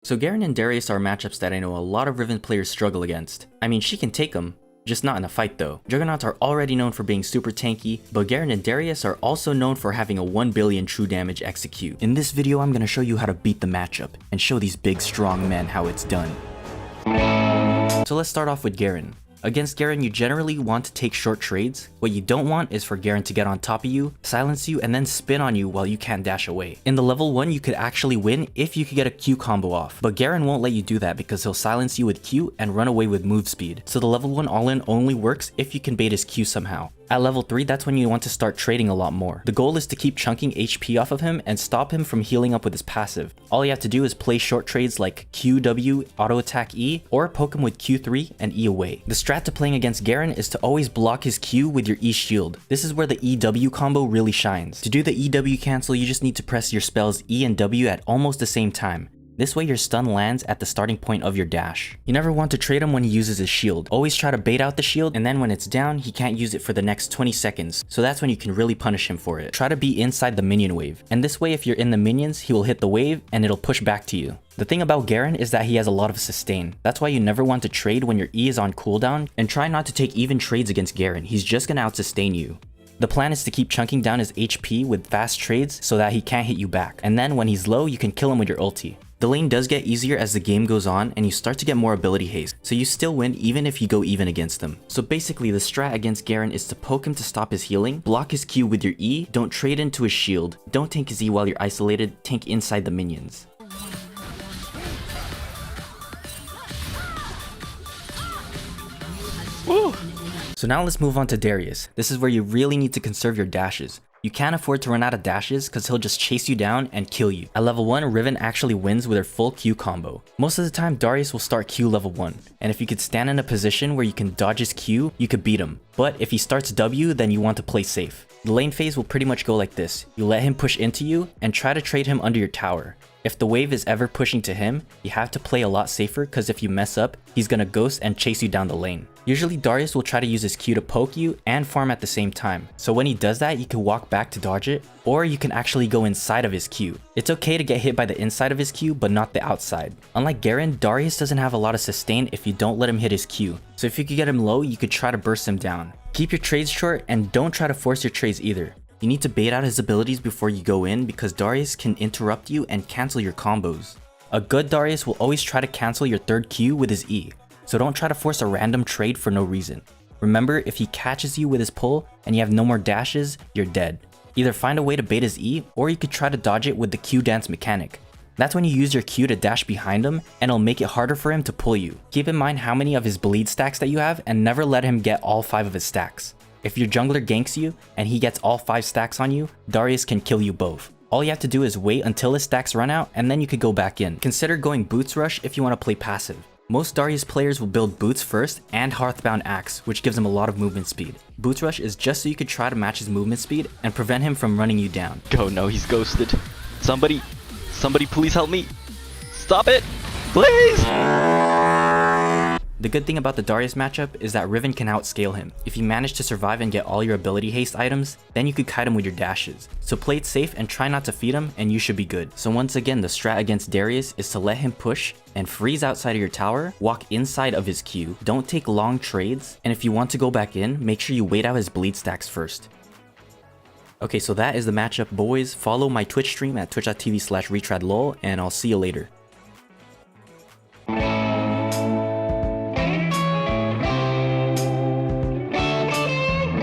So Garen and Darius are matchups that I know a lot of Riven players struggle against. I mean, she can take them, just not in a fight though. Juggernauts are already known for being super tanky, but Garen and Darius are also known for having a 1 billion true damage execute. In this video, I'm gonna show you how to beat the matchup, and show these big strong men how it's done. So let's start off with Garen. Against Garen, you generally want to take short trades. What you don't want is for Garen to get on top of you, silence you, and then spin on you while you can't dash away. In the level 1, you could actually win if you could get a Q combo off, but Garen won't let you do that because he'll silence you with Q and run away with move speed. So the level 1 all-in only works if you can bait his Q somehow. At level 3, that's when you want to start trading a lot more. The goal is to keep chunking HP off of him and stop him from healing up with his passive. All you have to do is play short trades like QW, auto attack E, or poke him with Q3 and E away. The strat to playing against Garen is to always block his Q with your E shield. This is where the EW combo really shines. To do the EW cancel, you just need to press your spells E and W at almost the same time. This way your stun lands at the starting point of your dash. You never want to trade him when he uses his shield. Always try to bait out the shield, and then when it's down, he can't use it for the next 20 seconds. So that's when you can really punish him for it. Try to be inside the minion wave. And this way if you're in the minions, he will hit the wave and it'll push back to you. The thing about Garen is that he has a lot of sustain. That's why you never want to trade when your E is on cooldown, and try not to take even trades against Garen. He's just gonna out-sustain you. The plan is to keep chunking down his HP with fast trades so that he can't hit you back. And then when he's low, you can kill him with your ulti. The lane does get easier as the game goes on and you start to get more ability haste, so you still win even if you go even against them. So basically the strat against Garen is to poke him to stop his healing, block his Q with your E, don't trade into his shield, don't tank his E while you're isolated, tank inside the minions. Woo! So now let's move on to Darius. This is where you really need to conserve your dashes. You can't afford to run out of dashes because he'll just chase you down and kill you. At level 1, Riven actually wins with her full Q combo. Most of the time, Darius will start Q level 1, and if you could stand in a position where you can dodge his Q, you could beat him. But if he starts W, then you want to play safe. The lane phase will pretty much go like this. You let him push into you and try to trade him under your tower. If the wave is ever pushing to him, you have to play a lot safer because if you mess up, he's gonna ghost and chase you down the lane. Usually Darius will try to use his Q to poke you and farm at the same time. So when he does that, you can walk back to dodge it, or you can actually go inside of his Q. It's okay to get hit by the inside of his Q, but not the outside. Unlike Garen, Darius doesn't have a lot of sustain if you don't let him hit his Q. So if you could get him low, you could try to burst him down. Keep your trades short and don't try to force your trades either. You need to bait out his abilities before you go in because Darius can interrupt you and cancel your combos. A good Darius will always try to cancel your third Q with his E, so don't try to force a random trade for no reason. Remember, if he catches you with his pull and you have no more dashes, you're dead. Either find a way to bait his E, or you could try to dodge it with the Q dance mechanic. That's when you use your Q to dash behind him and it'll make it harder for him to pull you. Keep in mind how many of his bleed stacks that you have and never let him get all 5 of his stacks. If your jungler ganks you and he gets all 5 stacks on you, Darius can kill you both. All you have to do is wait until his stacks run out and then you could go back in. Consider going boots rush if you want to play passive. Most Darius players will build boots first and Hearthbound Axe, which gives him a lot of movement speed. Boots rush is just so you could try to match his movement speed and prevent him from running you down. Oh no, he's ghosted. Somebody please help me. Stop it, please! The good thing about the Darius matchup is that Riven can outscale him. If you manage to survive and get all your ability haste items, then you could kite him with your dashes. So play it safe and try not to feed him and you should be good. So once again, the strat against Darius is to let him push and freeze outside of your tower, walk inside of his Q, don't take long trades, and if you want to go back in, make sure you wait out his bleed stacks first. Okay, so that is the matchup, boys. Follow my Twitch stream at twitch.tv/retradlol and I'll see you later.